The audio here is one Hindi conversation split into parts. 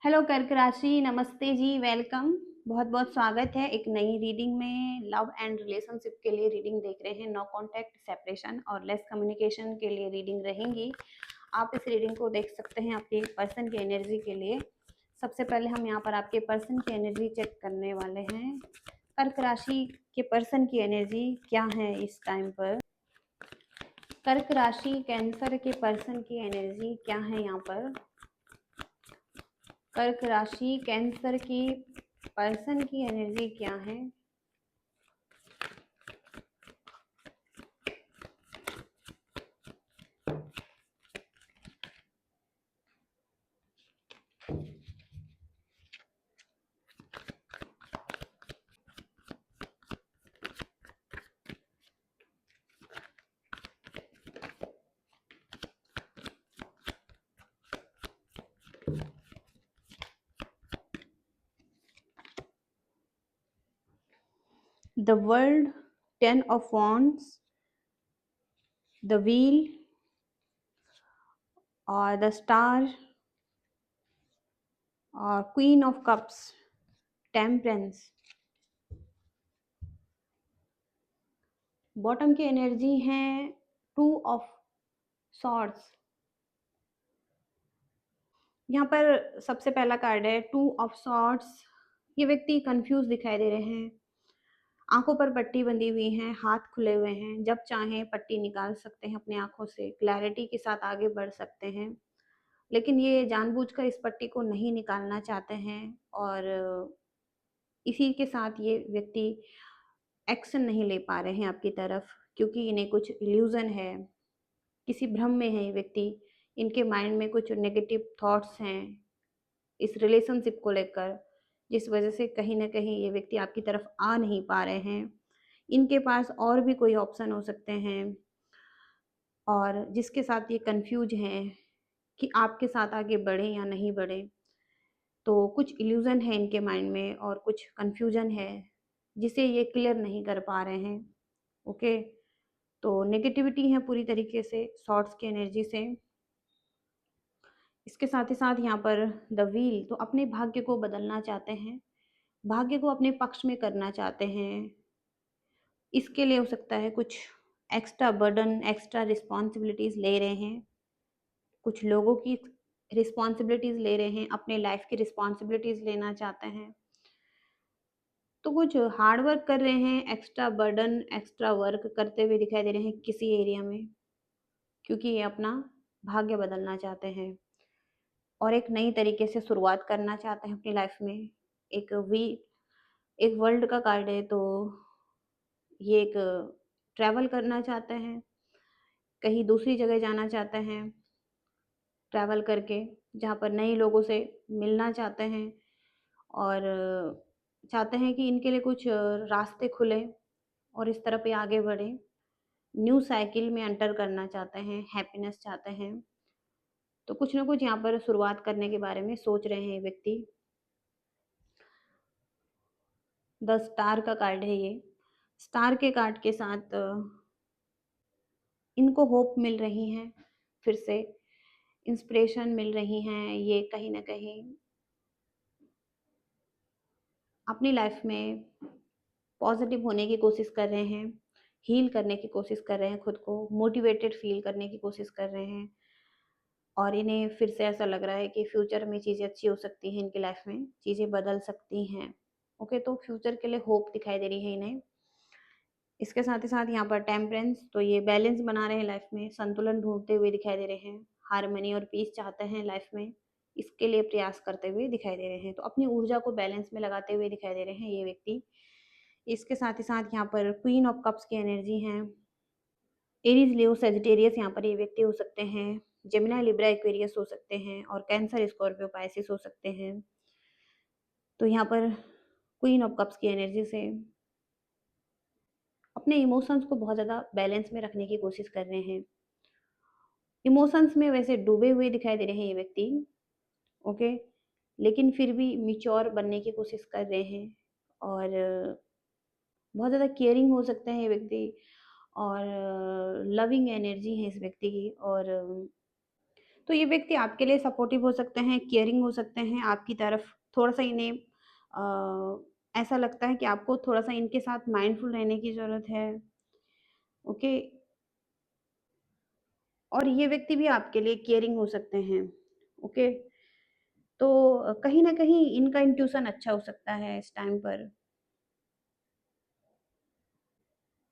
हेलो कर्क राशि, नमस्ते जी, वेलकम। बहुत बहुत स्वागत है एक नई रीडिंग में। लव एंड रिलेशनशिप के लिए रीडिंग देख रहे हैं। नो कांटेक्ट, सेपरेशन और लेस कम्युनिकेशन के लिए रीडिंग रहेंगी। आप इस रीडिंग को देख सकते हैं आपके पर्सन की एनर्जी के लिए। सबसे पहले हम यहाँ पर आपके पर्सन की एनर्जी चेक करने वाले हैं। कर्क राशि के पर्सन की एनर्जी क्या है इस टाइम पर। कर्क राशि कैंसर के पर्सन की एनर्जी क्या है यहाँ पर। कर्क राशि कैंसर की पर्सन की एनर्जी क्या है। The world, 10 of Wands, the wheel और द स्टार और queen of cups, temperance. Bottom की एनर्जी है 2 of Swords। यहाँ पर सबसे पहला कार्ड है 2 of Swords। ये व्यक्ति कंफ्यूज दिखाई दे रहे हैं। आंखों पर पट्टी बंधी हुई है, हाथ खुले हुए हैं। जब चाहें पट्टी निकाल सकते हैं अपने आंखों से, क्लैरिटी के साथ आगे बढ़ सकते हैं। लेकिन ये जानबूझकर इस पट्टी को नहीं निकालना चाहते हैं और इसी के साथ ये व्यक्ति एक्शन नहीं ले पा रहे हैं आपकी तरफ, क्योंकि इन्हें कुछ इल्यूजन है, किसी भ्रम में है ये व्यक्ति। इनके माइंड में कुछ नेगेटिव थॉट्स हैं इस रिलेशनशिप को लेकर, जिस वजह से कहीं ना कहीं ये व्यक्ति आपकी तरफ आ नहीं पा रहे हैं। इनके पास और भी कोई ऑप्शन हो सकते हैं और जिसके साथ ये कंफ्यूज हैं कि आपके साथ आगे बढ़े या नहीं बढ़े। तो कुछ इल्यूजन है इनके माइंड में और कुछ कंफ्यूजन है जिसे ये क्लियर नहीं कर पा रहे हैं। ओके, तो नेगेटिविटी है पूरी तरीके से शॉर्ट्स की एनर्जी से। इसके साथ ही साथ यहाँ पर द व्हील, तो अपने भाग्य को बदलना चाहते हैं, भाग्य को अपने पक्ष में करना चाहते हैं। इसके लिए हो सकता है कुछ एक्स्ट्रा बर्डन, एक्स्ट्रा रिस्पॉन्सिबिलिटीज ले रहे हैं, कुछ लोगों की रिस्पॉन्सिबिलिटीज ले रहे हैं, अपने लाइफ की रिस्पॉन्सिबिलिटीज लेना चाहते हैं। तो कुछ हार्ड वर्क कर रहे हैं, एक्स्ट्रा बर्डन, एक्स्ट्रा वर्क करते हुए दिखाई दे रहे हैं किसी एरिया में, क्योंकि ये अपना भाग्य बदलना चाहते हैं और एक नई तरीके से शुरुआत करना चाहते हैं अपनी लाइफ में। एक वी एक वर्ल्ड का कार्ड है, तो ये एक ट्रैवल करना चाहते हैं, कहीं दूसरी जगह जाना चाहते हैं ट्रैवल करके, जहाँ पर नए लोगों से मिलना चाहते हैं और चाहते हैं कि इनके लिए कुछ रास्ते खुले और इस तरफ ये आगे बढ़े। न्यू साइकिल में एंटर करना चाहते हैं, हैप्पीनेस चाहते हैं। तो कुछ ना कुछ यहाँ पर शुरुआत करने के बारे में सोच रहे हैं ये व्यक्ति। द स्टार का कार्ड है ये। स्टार के कार्ड के साथ इनको होप मिल रही है, फिर से इंस्पिरेशन मिल रही हैं। ये कहीं ना कहीं अपनी लाइफ में पॉजिटिव होने की कोशिश कर रहे हैं, हील करने की कोशिश कर रहे हैं, खुद को मोटिवेटेड फील करने की कोशिश कर रहे हैं और इन्हें फिर से ऐसा लग रहा है कि फ्यूचर में चीज़ें अच्छी हो सकती हैं, इनकी लाइफ में चीज़ें बदल सकती हैं। ओके, तो फ्यूचर के लिए होप दिखाई दे रही है इन्हें। इसके साथ ही साथ यहाँ पर टेम्परेंस, तो ये बैलेंस बना रहे हैं लाइफ में, संतुलन ढूंढते हुए दिखाई दे रहे हैं, हार्मनी और पीस चाहते हैं लाइफ में, इसके लिए प्रयास करते हुए दिखाई दे रहे हैं। तो अपनी ऊर्जा को बैलेंस में लगाते हुए दिखाई दे रहे हैं ये व्यक्ति। इसके साथ ही साथ यहाँ पर क्वीन ऑफ कप्स की एनर्जी है। एरीज, लियो, सेजिटेरियस यहाँ पर ये व्यक्ति हो सकते हैं, जेमिनी, लिब्रा, एक्वेरियस हो सकते हैं और कैंसर, स्कॉर्पियो, पाइसिस हो सकते हैं। तो यहाँ पर क्वीन ऑफ कप्स की एनर्जी से अपने इमोशंस को बहुत ज़्यादा बैलेंस में रखने की कोशिश कर रहे हैं। इमोशंस में वैसे डूबे हुए दिखाई दे रहे हैं ये व्यक्ति। ओके, लेकिन फिर भी मिच्योर बनने की कोशिश कर रहे हैं और बहुत ज़्यादा केयरिंग हो सकते हैं ये व्यक्ति और लविंग एनर्जी है इस व्यक्ति की। और तो तो ये व्यक्ति आपके लिए सपोर्टिव हो सकते हैं, केयरिंग हो सकते हैं आपकी तरफ। थोड़ा-सा इन्हें ऐसा लगता है कि आपको थोड़ा-सा इनके साथ माइंडफुल रहने की ज़रूरत है, ओके? और ये व्यक्ति भी आपके लिए केयरिंग हो सकते हैं, ओके? तो कहीं न कहीं इनका इंट्यूशन अच्छा हो सकता है इस टाइम पर।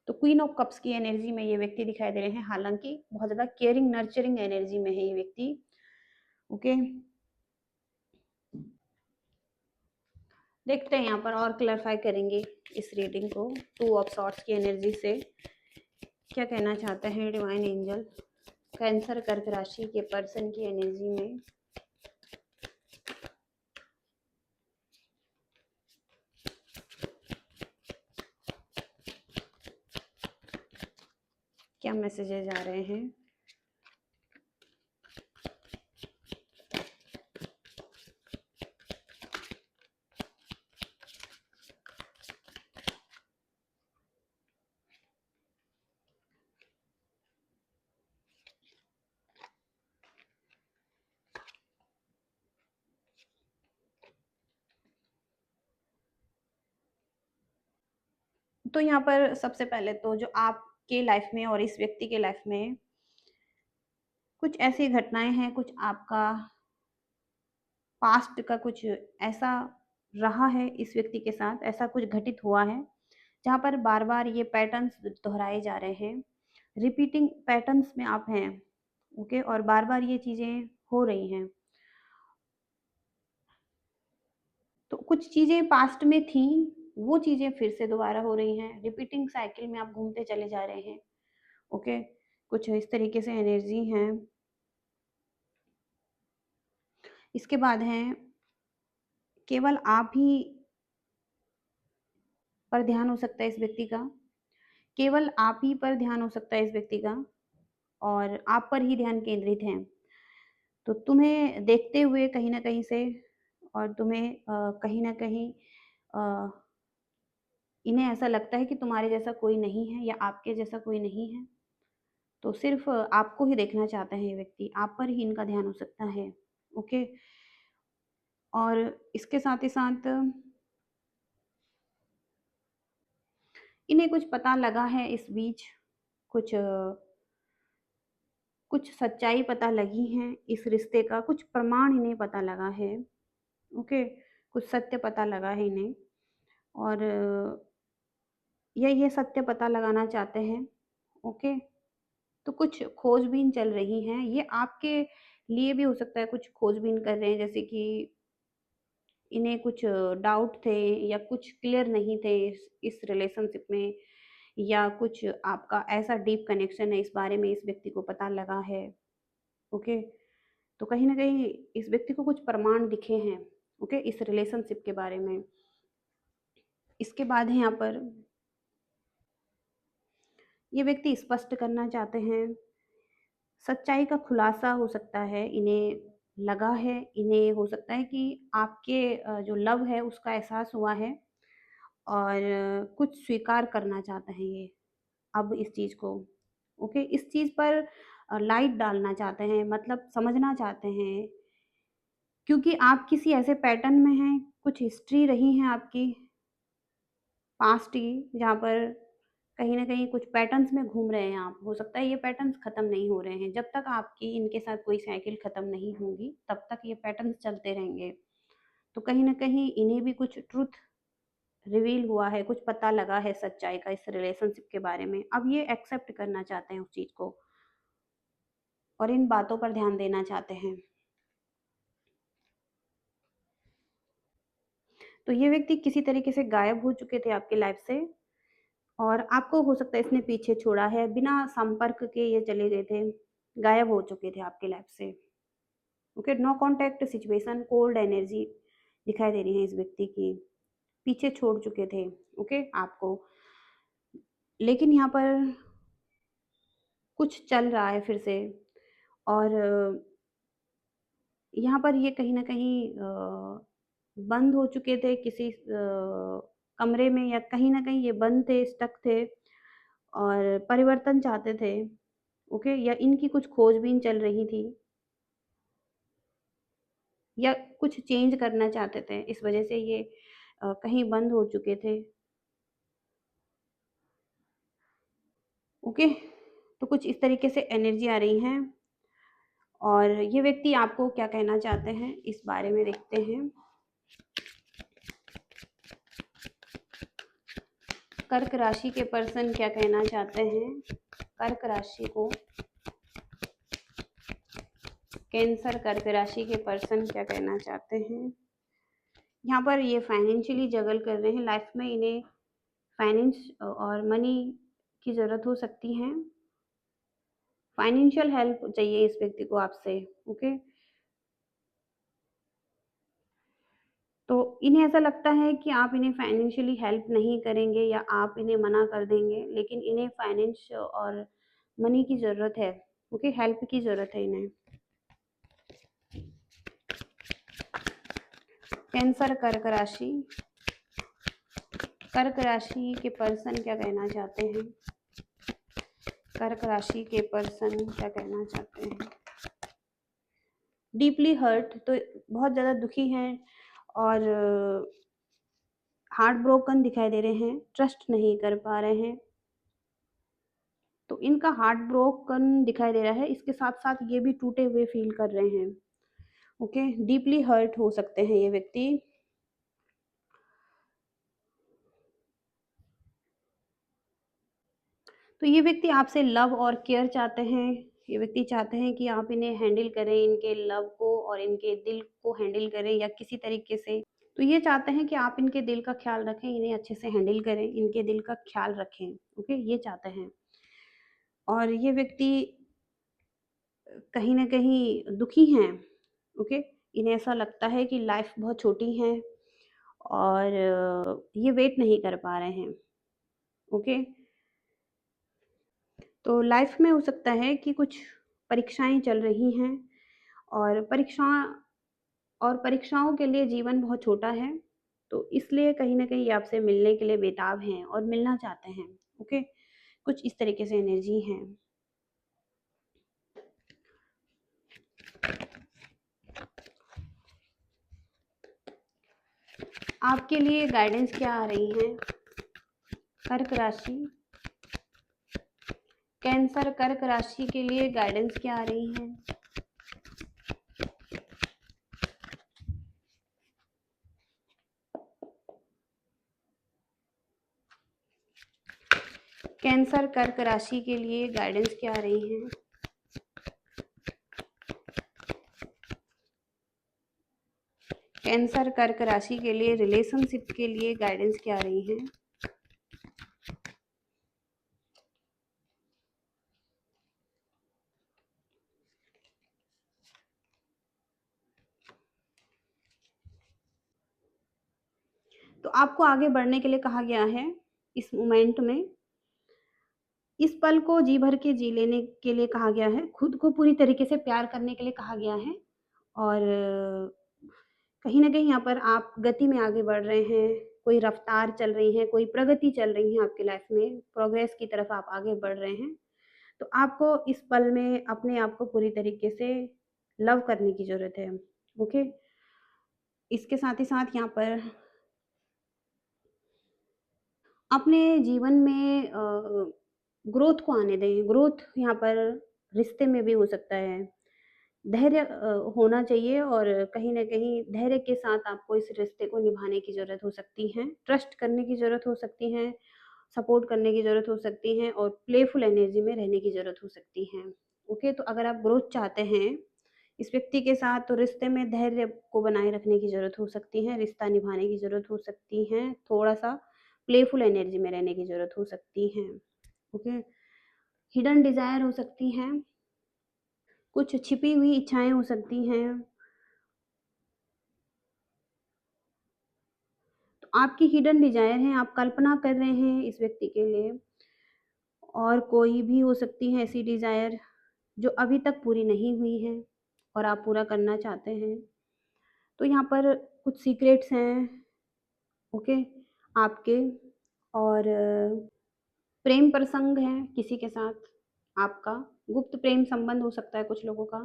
तो क्वीन ऑफ कप्स की एनर्जी में ये व्यक्ति दिखाई दे रहे हैं, हालाँकि बहुत ज़्यादा केयरिंग, नर्चरिंग एनर्जी में है ये व्यक्ति, ओके? देखते हैं यहाँ पर और क्लैरिफ़ाई करेंगे इस रीडिंग को। टू ऑफ सॉर्ड्स की एनर्जी से क्या कहना चाहते हैं डिवाइन एंजल कैंसर कर्क राशि के पर्सन की एनर्जी में। क्या मैसेजेस आ रहे हैं? तो यहाँ पर सबसे पहले तो जो आपके लाइफ में और इस व्यक्ति के लाइफ में कुछ ऐसी घटनाएँ हैं, कुछ आपका पास्ट का कुछ ऐसा रहा है इस व्यक्ति के साथ, ऐसा कुछ घटित हुआ है, जहाँ पर बार-बार ये पैटर्न्स दोहराए जा रहे हैं। रिपीटिंग पैटर्न्स में आप हैं, ओके? और बार-बार ये चीज़ें हो रही हैं। तो कुछ चीज़ें पास्ट में थी, वो चीज़ें फिर से दोबारा हो रही हैं। रिपीटिंग साइकिल में आप घूमते चले जा रहे हैं, ओके? कुछ इस तरीके से एनर्जी हैं। इसके बाद हैं केवल आप ही पर ध्यान हो सकता है इस व्यक्ति का, केवल आप ही पर ध्यान हो सकता है इस व्यक्ति का और आप पर ही ध्यान केंद्रित है। तो तुम्हें देखते हुए कहीं न कहीं से और तुम्हें कहीं न कहीं अ, इन्हें ऐसा लगता है कि तुम्हारे जैसा कोई नहीं है या आपके जैसा कोई नहीं है। तो सिर्फ़ आपको ही देखना चाहते हैं ये व्यक्ति, आप पर ही इनका ध्यान हो सकता है, ओके? और इसके साथ ही साथ इन्हें कुछ पता लगा है इस बीच, कुछ कुछ सच्चाई पता लगी है इस रिश्ते का, कुछ प्रमाण इन्हें पता लगा है, ओके? कुछ सत्य पता लगा है इन्हें और ये सत्य पता लगाना चाहते हैं, ओके? तो कुछ खोजबीन चल रही हैं, ये आपके लिए भी हो सकता है कुछ खोजबीन कर रहे हैं, जैसे कि इन्हें कुछ डाउट थे या कुछ क्लियर नहीं थे इस रिलेशनशिप में या कुछ आपका ऐसा डीप कनेक्शन है इस बारे में इस व्यक्ति को पता लगा है, ओके? तो कहीं न कहीं इस व्यक्ति को कुछ प्रमाण दिखे हैं, ओके? इस रिलेशनशिप के बारे में। इसके बाद है यहाँ पर ये व्यक्ति स्पष्ट करना चाहते हैं, सच्चाई का खुलासा हो सकता है, इन्हें लगा है, इन्हें हो सकता है कि आपके जो लव है उसका एहसास हुआ है और कुछ स्वीकार करना चाहते हैं ये, अब इस चीज़ को, ओके? इस चीज़ पर लाइट डालना चाहते हैं, मतलब समझना चाहते हैं, क्योंकि आप किसी ऐसे पैटर्न में हैं, कुछ हिस्ट्री रही है आपकी पास्ट की, जहाँ पर कहीं न कहीं कुछ पैटर्न्स में घूम रहे हैं आप। हो सकता है ये पैटर्न्स खत्म नहीं हो रहे हैं। जब तक आपकी इनके साथ कोई साइकिल खत्म नहीं होगी, तब तक ये पैटर्न्स चलते रहेंगे। तो कहीं न कहीं इन्हें भी कुछ ट्रुथ रिवील हुआ है, कुछ पता लगा है सच्चाई का इस रिलेशनशिप के बारे में। अब ये एक्सेप्ट करना चाहते हैं उस चीज़ को और इन बातों पर ध्यान देना चाहते हैं। तो ये व्यक्ति किसी तरीके से गायब हो चुके थे आपकी लाइफ से और आपको हो सकता है इसने पीछे छोड़ा है, बिना संपर्क के ये चले गए थे, गायब हो चुके थे आपकी लाइफ से। Okay, no contact situation, cold energy दिखाई दे रही है इस व्यक्ति की, पीछे छोड़ चुके थे, ओके, आपको। लेकिन यहाँ पर कुछ चल रहा है फिर से और यहाँ पर ये कहीं न कहीं बंद हो चुके थे किसी कमरे में या कहीं न कहीं ये बंद थे, स्टक थे और परिवर्तन चाहते थे, ओके? या इनकी कुछ खोजबीन चल रही थी। या कुछ चेंज करना चाहते थे, इस वजह से ये कहीं बंद हो चुके थे। ओके, तो कुछ इस तरीके से एनर्जी आ रही हैं और ये व्यक्ति आपको क्या कहना चाहते हैं इस बारे में देखते हैं। कर्क राशि के पर्सन क्या कहना चाहते हैं कर्क राशि को, कैंसर कर्क राशि के पर्सन क्या कहना चाहते हैं। यहाँ पर ये फाइनेंशियली जगल कर रहे हैं, लाइफ में इन्हें फाइनेंस और मनी की ज़रूरत हो सकती है, फाइनेंशियल हेल्प चाहिए इस व्यक्ति को आपसे। ओके, तो इन्हें ऐसा लगता है कि आप इन्हें फाइनेंशियली हेल्प नहीं करेंगे या आप इन्हें मना कर देंगे, लेकिन इन्हें फाइनेंस और मनी की ज़रूरत है। ओके, हेल्प की ज़रूरत है इन्हें। कैंसर कर्क राशि, कर्क राशि के पर्सन क्या कहना चाहते हैं, कर्क राशि के पर्सन क्या कहना चाहते हैं। डीपली हर्ट, तो बहुत ज़्यादा दुखी हैं और हार्ट ब्रोकन दिखाई दे रहे हैं, ट्रस्ट नहीं कर पा रहे हैं, तो इनका हार्ट ब्रोकन दिखाई दे रहा है, इसके साथ साथ ये भी टूटे हुए फील कर रहे हैं। ओके, डीपली हर्ट हो सकते हैं ये व्यक्ति। तो ये व्यक्ति आपसे लव और केयर चाहते हैं, ये व्यक्ति चाहते हैं कि आप इन्हें हैंडल करें, इनके लव को और इनके दिल को हैंडल करें या किसी तरीके से। तो ये चाहते हैं कि आप इनके दिल का ख्याल रखें, इन्हें अच्छे से हैंडल करें, इनके दिल का ख्याल रखें। ओके, ये चाहते हैं। और ये व्यक्ति कहीं न कहीं दुखी हैं। ओके, इन्हें ऐसा लगता है कि लाइफ बहुत छोटी है और ये वेट नहीं कर पा रहे हैं। ओके, तो लाइफ में हो सकता है कि कुछ परीक्षाएँ चल रही हैं और परीक्षाओं के लिए जीवन बहुत छोटा है, तो इसलिए कहीं न कहीं ये आपसे मिलने के लिए बेताब हैं और मिलना चाहते हैं। ओके, कुछ इस तरीके से एनर्जी है। आपके लिए गाइडेंस क्या आ रही है कर्क राशि, कैंसर कर्क राशि के लिए गाइडेंस क्या आ रही है। कैंसर कर्क राशि के लिए गाइडेंस क्या आ रही है। कैंसर कर्क राशि के लिए रिलेशनशिप के लिए गाइडेंस क्या आ रही है। तो आपको आगे बढ़ने के लिए कहा गया है इस मोमेंट में, इस पल को जी भर के जी लेने के लिए कहा गया है, खुद को पूरी तरीके से प्यार करने के लिए कहा गया है और कहीं न कहीं यहाँ पर आप गति में आगे बढ़ रहे हैं, कोई रफ्तार चल रही है, कोई प्रगति चल रही है आपकी लाइफ में, प्रोग्रेस की तरफ आप आगे बढ़ रहे हैं। तो आपको इस पल में अपने आप को पूरी तरीके से लव करने की ज़रूरत है। ओके? इसके साथ ही साथ यहाँ पर अपने जीवन में ग्रोथ को आने दें, ग्रोथ यहाँ पर रिश्ते में भी हो सकता है। धैर्य होना चाहिए और कहीं न कहीं धैर्य के साथ आपको इस रिश्ते को निभाने की ज़रूरत हो सकती है, ट्रस्ट करने की ज़रूरत हो सकती है, सपोर्ट करने की ज़रूरत हो सकती है और प्लेफुल एनर्जी में रहने की ज़रूरत हो सकती है। ओके, तो अगर आप ग्रोथ चाहते हैं इस व्यक्ति के साथ, तो रिश्ते में धैर्य को बनाए रखने की ज़रूरत हो सकती है, रिश्ता निभाने की ज़रूरत हो सकती है, थोड़ा-सा प्लेफुल एनर्जी में रहने की ज़रूरत हो सकती है। ओके, हिडन डिज़ायर हो सकती हैं, कुछ छिपी हुई इच्छाएँ हो सकती हैं। तो आपकी हिडन डिज़ायर हैं, आप कल्पना कर रहे हैं इस व्यक्ति के लिए और कोई भी हो सकती है ऐसी डिज़ायर जो अभी तक पूरी नहीं हुई है और आप पूरा करना चाहते हैं। तो यहाँ पर कुछ सीक्रेट्स हैं, ओके, आपके और प्रेम प्रसंग है किसी के साथ आपका, गुप्त प्रेम संबंध हो सकता है कुछ लोगों का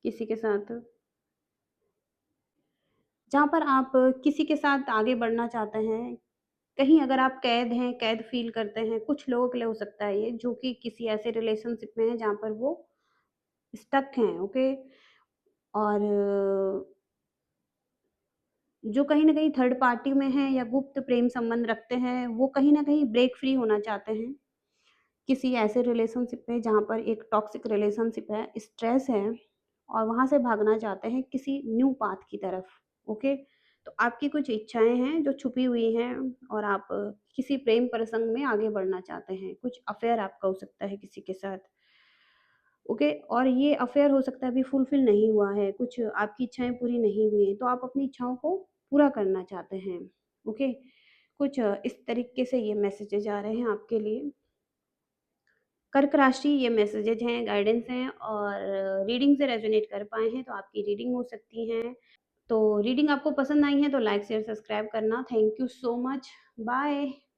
किसी के साथ। जहाँ पर आप किसी के साथ आगे बढ़ना चाहते हैं, कहीं अगर आप कैद हैं, कैद फ़ील करते हैं, कुछ लोगों के लिए हो सकता है ये, जो कि किसी ऐसे रिलेशनशिप में हैं जहाँ पर वो स्टक हैं, ओके? और जो कहीं न कहीं थर्ड पार्टी में हैं या गुप्त प्रेम संबंध रखते हैं, वो कहीं न कहीं ब्रेक फ्री होना चाहते हैं, किसी ऐसे रिलेशनशिप में जहाँ पर एक टॉक्सिक रिलेशनशिप है, स्ट्रेस है और वहाँ से भागना चाहते हैं किसी न्यू पाथ की तरफ, ओके? तो आपकी कुछ इच्छाएँ हैं जो छुपी हुई हैं और आप किसी प्रेम प्रसंग में आगे बढ़ना चाहते हैं, कुछ अफ़ेयर आपका हो सकता है किसी के साथ, ओके? और ये अफ़ेयर हो सकता है अभी फुलफ़िल नहीं हुआ है, कुछ आपकी इच्छाएँ पूरी नहीं हुई हैं, तो आप अपनी इच्छाओं को पूरा करना चाहते हैं, ओके? कुछ इस तरीके से ये मैसेजेज़ आ रहे हैं आपके लिए। कर्क राशि ये मैसेजेज हैं, गाइडेंस हैं और रीडिंग से रेज़ोनेट कर पाए हैं तो आपकी रीडिंग हो सकती है। तो रीडिंग आपको पसंद आई है तो लाइक, शेयर, सब्सक्राइब करना। Thank you so much. Bye.